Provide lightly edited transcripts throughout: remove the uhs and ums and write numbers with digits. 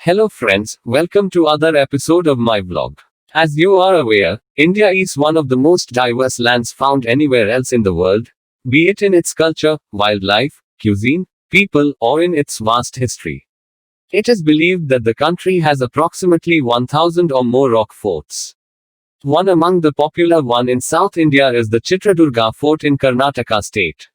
Hello friends, welcome to other episode of my vlog. As you are aware, India is one of the most diverse lands found anywhere else in the world, be it in its culture, wildlife, cuisine, people, or in its vast history. It is believed that the country has approximately 1,000 or more rock forts. One among the popular one in South India is the Chitradurga Fort in Karnataka State.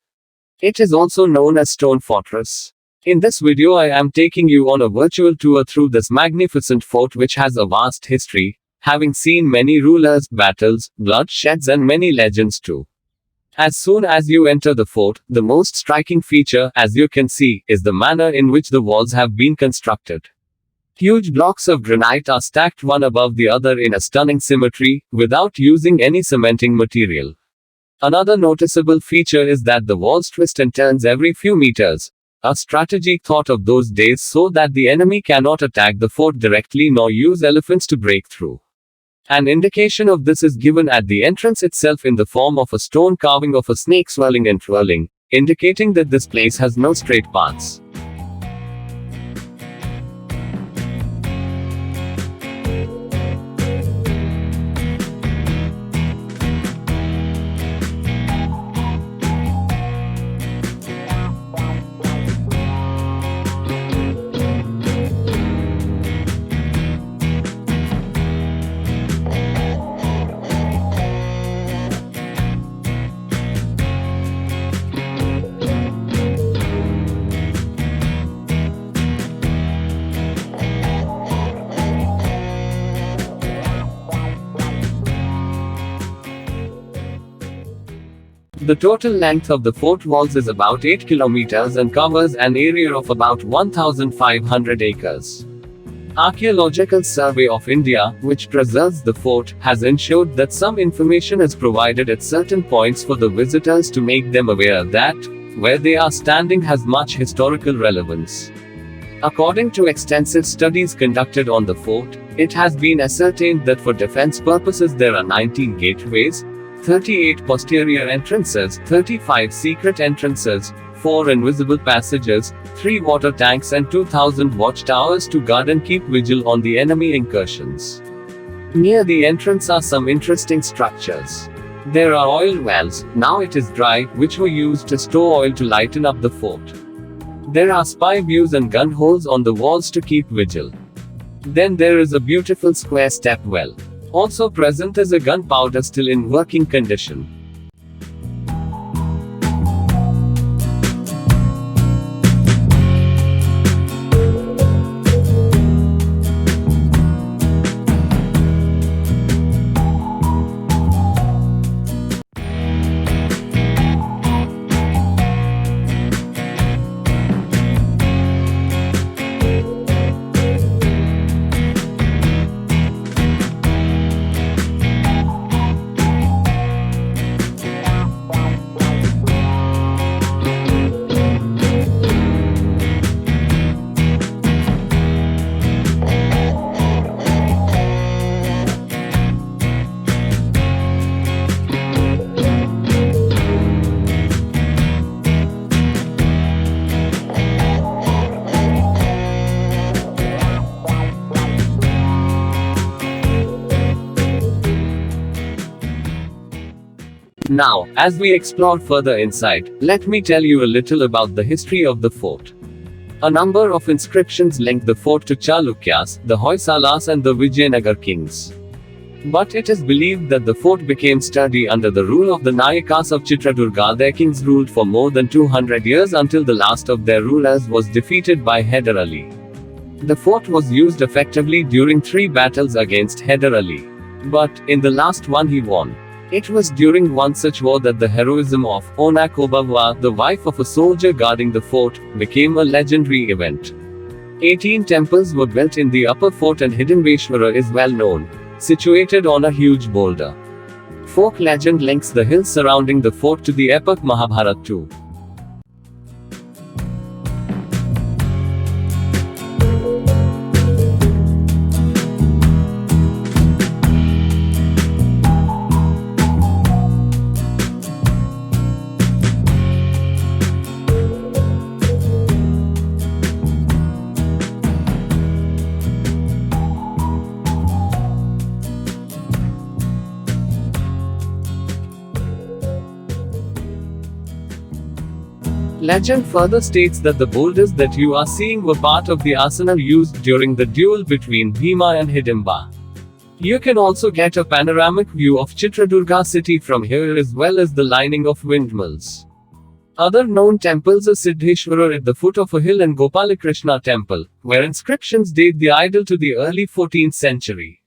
It is also known as Stone Fortress. In this video I am taking you on a virtual tour through this magnificent fort which has a vast history, having seen many rulers, battles, bloodsheds and many legends too. As soon as you enter the fort, the most striking feature, as you can see, is the manner in which the walls have been constructed. Huge blocks of granite are stacked one above the other in a stunning symmetry, without using any cementing material. Another noticeable feature is that the walls twist and turns every few meters. A strategy thought of those days so that the enemy cannot attack the fort directly nor use elephants to break through. An indication of this is given at the entrance itself in the form of a stone carving of a snake swirling and twirling, indicating that this place has no straight paths. The total length of the fort walls is about 8 kilometers and covers an area of about 1,500 acres. Archaeological Survey of India, which preserves the fort, has ensured that some information is provided at certain points for the visitors to make them aware that, where they are standing has much historical relevance. According to extensive studies conducted on the fort, it has been ascertained that for defense purposes there are 19 gateways, 38 posterior entrances, 35 secret entrances, 4 invisible passages, 3 water tanks and 2,000 watchtowers to guard and keep vigil on the enemy incursions. Near the entrance are some interesting structures. There are oil wells, now it is dry, which were used to store oil to lighten up the fort. There are spy views and gun holes on the walls to keep vigil. Then there is a beautiful square step well. Also present is a gunpowder still in working condition. Now, as we explore further inside, let me tell you a little about the history of the fort. A number of inscriptions link the fort to Chalukyas, the Hoysalas and the Vijaynagar kings. But it is believed that the fort became sturdy under the rule of the Nayakas of Chitradurga. Their kings ruled for more than 200 years until the last of their rulers was defeated by Hyder Ali. The fort was used effectively during 3 battles against Hyder Ali. But, in the last one he won. It was during one such war that the heroism of Onakobava, the wife of a soldier guarding the fort, became a legendary event. 18 temples were built in the upper fort and Hidimveshwara is well known, situated on a huge boulder. Folk legend links the hills surrounding the fort to the epic Mahabharata too. Legend further states that the boulders that you are seeing were part of the arsenal used during the duel between Bhima and Hidimba. You can also get a panoramic view of Chitradurga city from here as well as the lining of windmills. Other known temples are Siddheshwara at the foot of a hill and Gopalakrishna temple, where inscriptions date the idol to the early 14th century.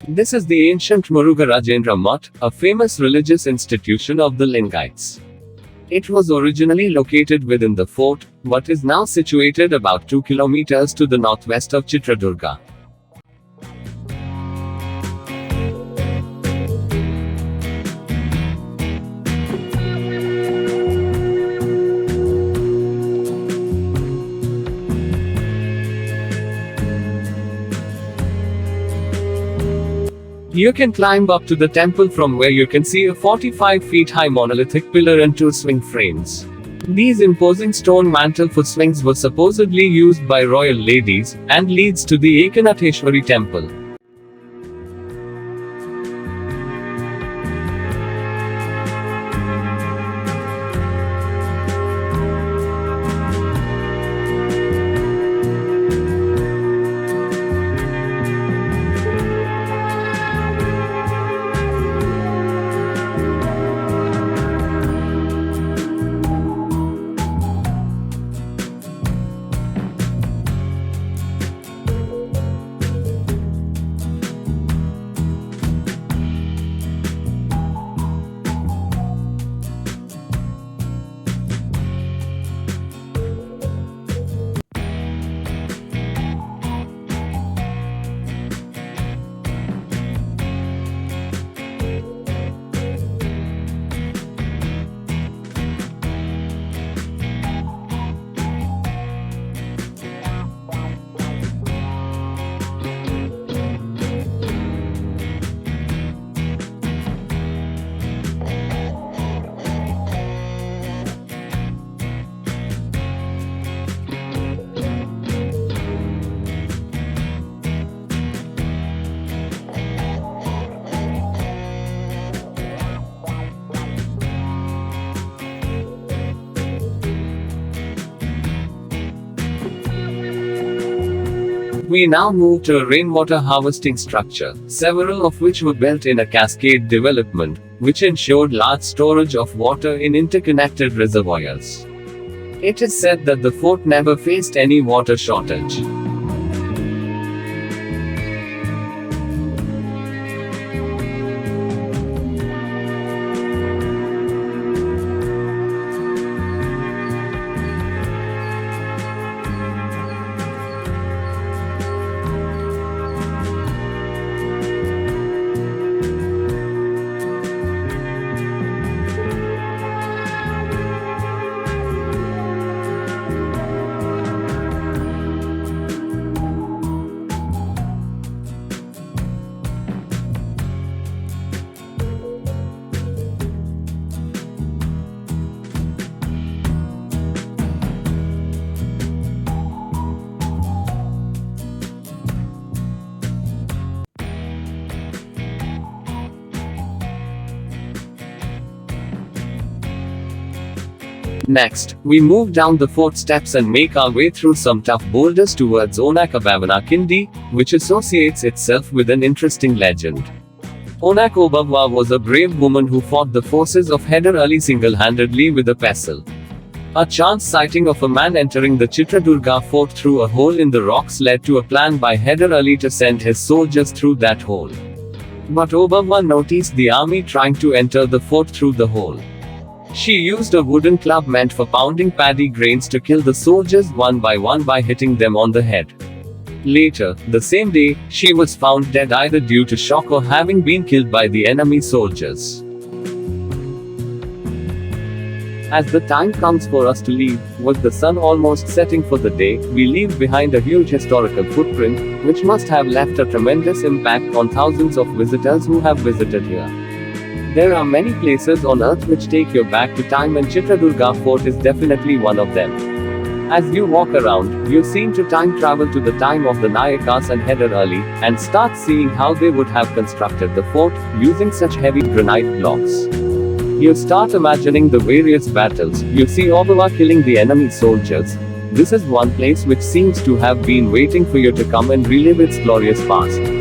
This is the ancient Muruga Rajendra Mutt, a famous religious institution of the Lingaites. It was originally located within the fort, but is now situated about 2 kilometers to the northwest of Chitradurga. You can climb up to the temple from where you can see a 45 feet high monolithic pillar and 2 swing frames. These imposing stone mantle-foot swings were supposedly used by royal ladies, and leads to the Ekanatheshwari temple. We now move to a rainwater harvesting structure, several of which were built in a cascade development, which ensured large storage of water in interconnected reservoirs. It is said that the fort never faced any water shortage. Next, we move down the fort steps and make our way through some tough boulders towards Onakabhavana Kindi, which associates itself with an interesting legend. Onak Obavwa was a brave woman who fought the forces of Hyder Ali single-handedly with a pestle. A chance sighting of a man entering the Chitradurga fort through a hole in the rocks led to a plan by Hyder Ali to send his soldiers through that hole. But Obavwa noticed the army trying to enter the fort through the hole. She used a wooden club meant for pounding paddy grains to kill the soldiers one by hitting them on the head. Later, the same day, she was found dead either due to shock or having been killed by the enemy soldiers. As the time comes for us to leave, with the sun almost setting for the day, we leave behind a huge historical footprint, which must have left a tremendous impact on thousands of visitors who have visited here. There are many places on earth which take you back to time, and Chitradurga Fort is definitely one of them. As you walk around, you seem to time travel to the time of the Nayakas and head early, and start seeing how they would have constructed the fort, using such heavy granite blocks. You start imagining the various battles. You see Obawa killing the enemy soldiers. This is one place which seems to have been waiting for you to come and relive its glorious past.